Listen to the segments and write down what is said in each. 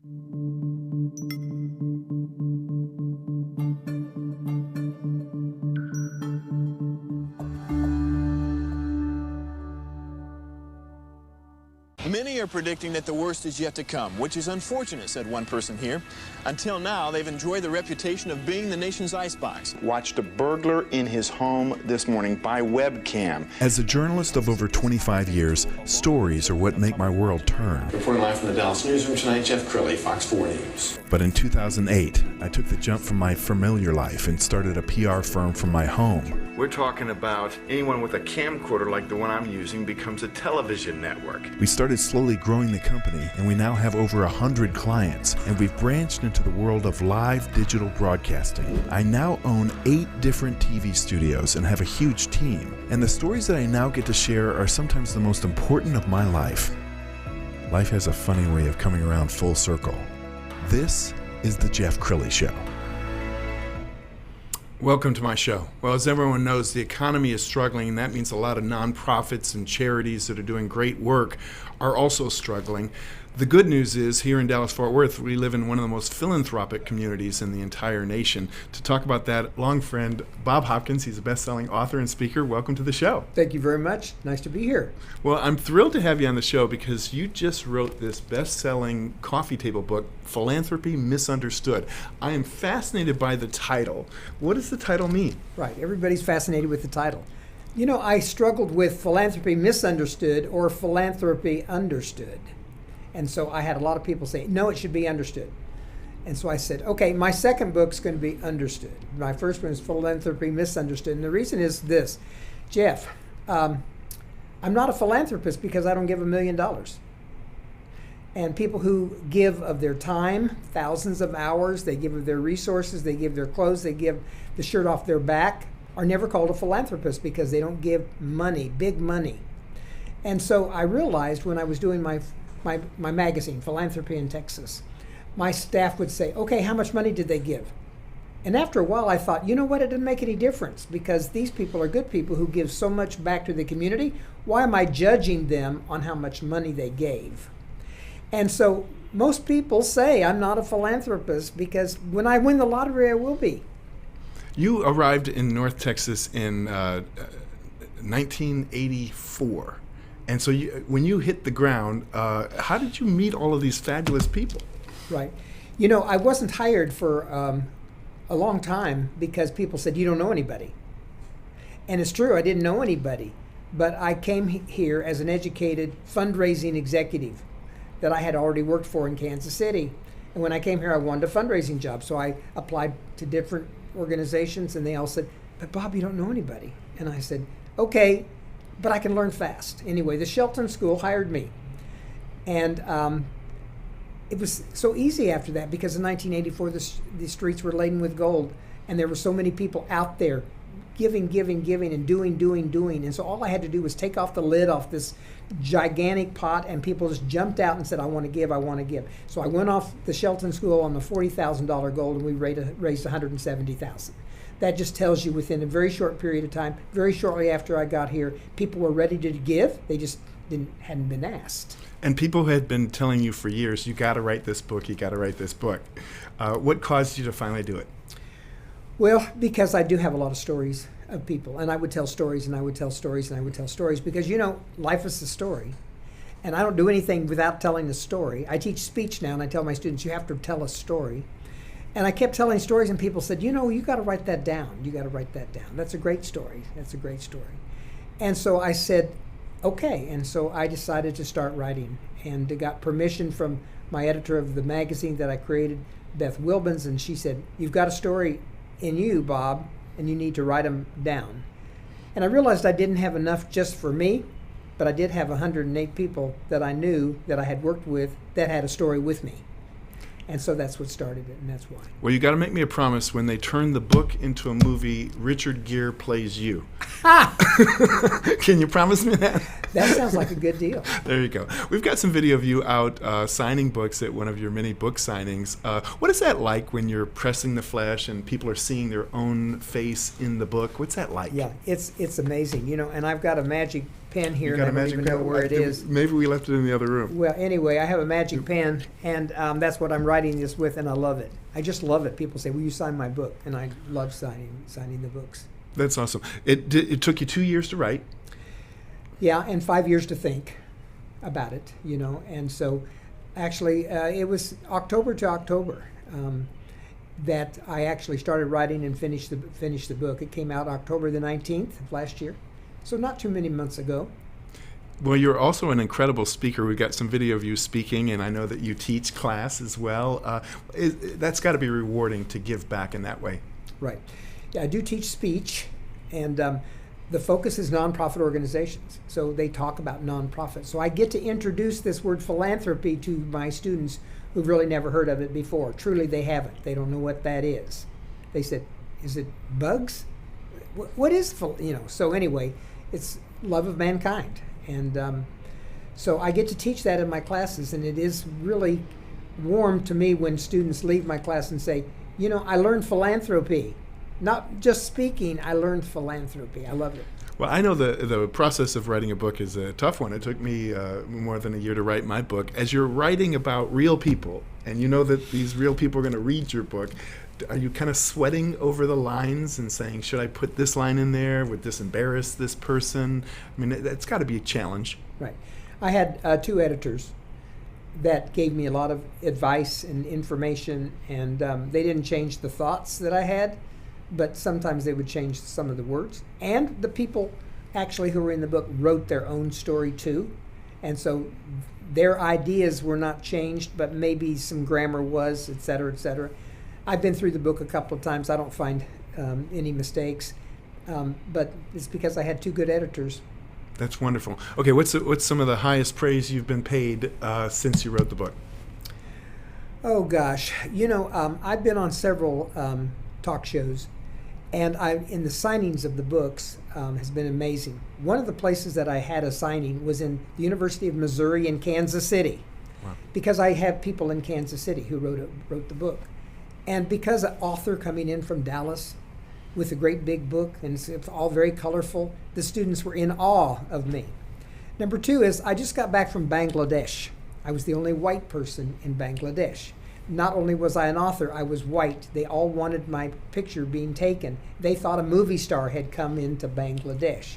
Many are predicting that the worst is yet to come, which is unfortunate, said one person here. Until now, they've enjoyed the reputation of being the nation's icebox. Watched a burglar in his home this morning by webcam. As a journalist of over 25 years, stories are what make my world turn. Reporting live from the Dallas newsroom tonight, Jeff Crilley, Fox 4 News. But in 2008, I took the jump from my familiar life and started a PR firm from my home. We're talking about anyone with a camcorder like the one I'm using becomes a television network. We started slowly growing the company, and we now have over 100 clients, and we've branched into the world of live digital broadcasting. I now own 8 different TV studios and have a huge team, and the stories that I now get to share are sometimes the most important of my life. Life has a funny way of coming around full circle. This is the Jeff Crilley Show. Welcome to my show. Well, as everyone knows, the economy is struggling, and that means a lot of nonprofits and charities that are doing great work are also struggling. The good news is, here in Dallas-Fort Worth, we live in one of the most philanthropic communities in the entire nation. To talk about that, long friend Bob Hopkins, he's a best-selling author and speaker. Welcome to the show. Thank you very much. Nice to be here. Well, I'm thrilled to have you on the show because you just wrote this best-selling coffee table book, Philanthropy Misunderstood. I am fascinated by the title. What does the title mean? Right. Everybody's fascinated with the title. You know, I struggled with philanthropy misunderstood or philanthropy understood. And so I had a lot of people say, no, it should be understood. And so I said, okay, my second book's going to be understood. My first one is Philanthropy Misunderstood. And the reason is this, Jeff, I'm not a philanthropist because I don't give $1 million. And people who give of their time, thousands of hours, they give of their resources, they give their clothes, they give the shirt off their back, are never called a philanthropist because they don't give money, big money. And so I realized when I was doing my magazine, Philanthropy in Texas, my staff would say, okay, how much money did they give? And after a while I thought, you know what, it didn't make any difference because these people are good people who give so much back to the community. Why am I judging them on how much money they gave? And so most people say I'm not a philanthropist because when I win the lottery, I will be. You arrived in North Texas in 1984. And so when you hit the ground, how did you meet all of these fabulous people? Right. You know, I wasn't hired for a long time because people said, you don't know anybody. And it's true, I didn't know anybody. But I came here as an educated fundraising executive that I had already worked for in Kansas City. And when I came here, I wanted a fundraising job. So I applied to different organizations, and they all said, but Bob, you don't know anybody. And I said, okay, but I can learn fast. Anyway, the Shelton School hired me. And it was so easy after that because in 1984, the streets were laden with gold. And there were so many people out there giving, and doing. And so all I had to do was take off the lid off this gigantic pot, and people just jumped out and said, I want to give. So I went off the Shelton School on the $40,000 goal, and we raised $170,000. That just tells you within a very short period of time, very shortly after I got here, people were ready to give. They just hadn't been asked. And people had been telling you for years, you got to write this book, you got to write this book. What caused you to finally do it? Well, because I do have a lot of stories of people, and I would tell stories, and I would tell stories, and I would tell stories, because, you know, life is a story. And I don't do anything without telling a story. I teach speech now, and I tell my students, you have to tell a story. And I kept telling stories, and people said, you know, you got to write that down. You got to write that down. That's a great story. That's a great story. And so I said, okay. And so I decided to start writing, and got permission from my editor of the magazine that I created, Beth Wilbins, and she said, you've got a story in you, Bob, and you need to write them down. And I realized I didn't have enough just for me, but I did have 108 people that I knew that I had worked with that had a story with me. And so that's what started it, and that's why. Well, you got to make me a promise. When they turn the book into a movie, Richard Gere plays you. Can you promise me that? That sounds like a good deal. There you go. We've got some video of you out signing books at one of your many book signings. What is that like when you're pressing the flesh and people are seeing their own face in the book? What's that like? Yeah, it's amazing, you know. And I've got a magic pen here, You and got I a don't magic even pen? know where it is. Maybe we left it in the other room. Well, anyway, I have a magic pen, and that's what I'm writing this with, and I love it. I just love it. People say, "Will you sign my book?" And I love signing the books. That's awesome. It took you 2 years to write. Yeah, and 5 years to think about it, And so, actually, it was October to October that I actually started writing and finished the book. It came out October the 19th of last year, so not too many months ago. Well, you're also an incredible speaker. We've got some video of you speaking, and I know that you teach class as well. That's got to be rewarding to give back in that way. Right. Yeah, I do teach speech, and the focus is nonprofit organizations. So they talk about nonprofits. So I get to introduce this word philanthropy to my students who've really never heard of it before. Truly, they haven't. They don't know what that is. They said, "Is it bugs? What is So anyway, it's love of mankind, and so I get to teach that in my classes, and it is really warm to me when students leave my class and say, I learned philanthropy. Not just speaking, I learned philanthropy. I love it. Well, I know the process of writing a book is a tough one. It took me more than a year to write my book. As you're writing about real people, and you know that these real people are going to read your book, are you kind of sweating over the lines and saying, should I put this line in there? Would this embarrass this person? I mean, that's got to be a challenge. Right. I had 2 editors that gave me a lot of advice and information, and they didn't change the thoughts that I had, but sometimes they would change some of the words. And the people actually who were in the book wrote their own story too. And so their ideas were not changed, but maybe some grammar was, et cetera, et cetera. I've been through the book a couple of times. I don't find any mistakes, but it's because I had 2 good editors. That's wonderful. Okay, what's some of the highest praise you've been paid since you wrote the book? Oh, gosh. I've been on several talk shows, and in the signings of the books has been amazing. One of the places that I had a signing was in the University of Missouri in Kansas City. Wow. Because I have people in Kansas City who wrote the book. And because an author coming in from Dallas with a great big book, and it's all very colorful, the students were in awe of me. Number 2 is I just got back from Bangladesh. I was the only white person in Bangladesh. Not only was I an author, I was white. They all wanted my picture being taken. They thought a movie star had come into Bangladesh.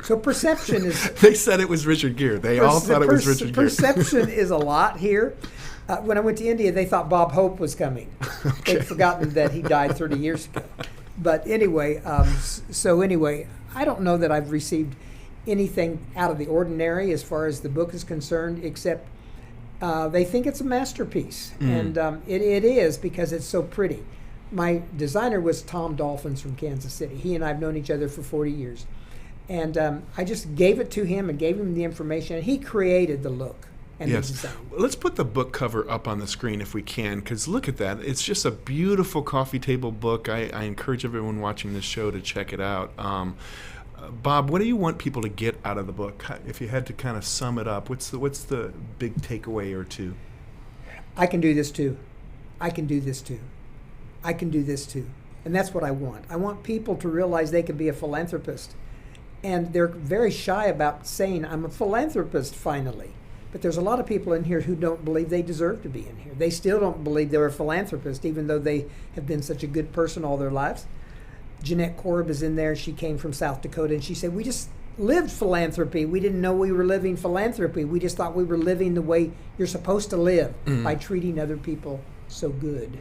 So perception is... They said it was Richard Gere. They all thought it was Richard Gere. Perception is a lot here. When I went to India, they thought Bob Hope was coming. Okay. They'd forgotten that he died 30 years ago. But anyway, I don't know that I've received anything out of the ordinary as far as the book is concerned, except they think it's a masterpiece. And it is, because it's so pretty. My designer was Tom Dolphins from Kansas City. He and I have known each other for 40 years. And I just gave it to him and gave him the information, and he created the look. And yes. Let's put the book cover up on the screen if we can, because look at that. It's just a beautiful coffee table book. I encourage everyone watching this show to check it out. Bob, what do you want people to get out of the book? If you had to kind of sum it up, what's the big takeaway or 2? I can do this too. I can do this too. I can do this too. And that's what I want. I want people to realize they can be a philanthropist. And they're very shy about saying, I'm a philanthropist finally. But there's a lot of people in here who don't believe they deserve to be in here. They still don't believe they're a philanthropist, even though they have been such a good person all their lives. Jeanette Korb is in there. She came from South Dakota, and she said, we just lived philanthropy. We didn't know we were living philanthropy. We just thought we were living the way you're supposed to live by treating other people so good.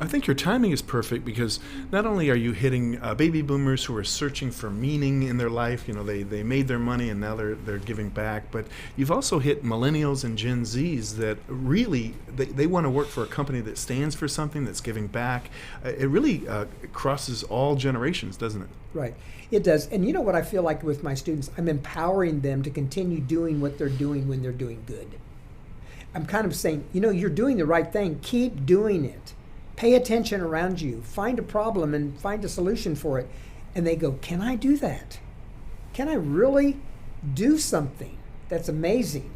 I think your timing is perfect, because not only are you hitting baby boomers who are searching for meaning in their life, they made their money and now they're giving back, but you've also hit millennials and Gen Zs that really, they want to work for a company that stands for something, that's giving back. It really crosses all generations, doesn't it? Right. It does. And you know what I feel like with my students? I'm empowering them to continue doing what they're doing when they're doing good. I'm kind of saying, you're doing the right thing. Keep doing it. Pay attention around you. Find a problem and find a solution for it. And they go, can I do that? Can I really do something that's amazing?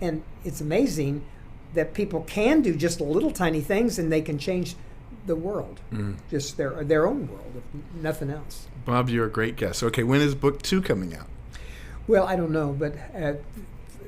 And it's amazing that people can do just little tiny things and they can change the world, just their own world, if nothing else. Bob, you're a great guest. Okay, when is book 2 coming out? Well, I don't know, but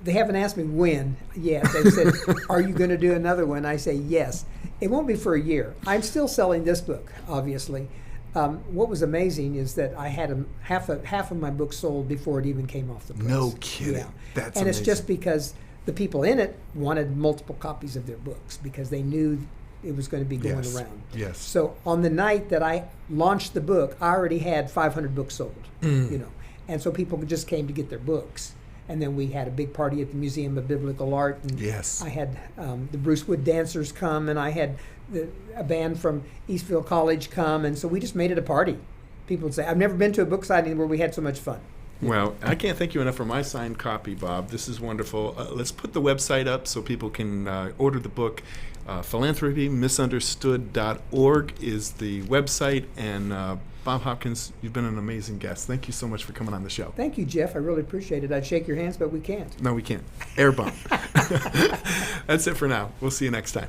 they haven't asked me when yet. They've said, are you going to do another one? I say yes. It won't be for a year. I'm still selling this book, obviously. What was amazing is that I had half of my books sold before it even came off the press. No kidding. Yeah. That's and amazing. it's just because the people in it wanted multiple copies of their books because they knew it was going to be going Yes. around. Yes. So on the night that I launched the book, I already had 500 books sold. You know, and so people just came to get their books. And then we had a big party at the Museum of Biblical Art. And Yes. I had the Bruce Wood dancers come, and I had a band from Eastville College come, and so we just made it a party. People would say, I've never been to a book signing where we had so much fun. Well, I can't thank you enough for my signed copy, Bob. This is wonderful. Let's put the website up so people can order the book. PhilanthropyMisunderstood.org is the website. And Bob Hopkins, you've been an amazing guest. Thank you so much for coming on the show. Thank you, Jeff. I really appreciate it. I'd shake your hands, but we can't. No, we can't. Air bump. That's it for now. We'll see you next time.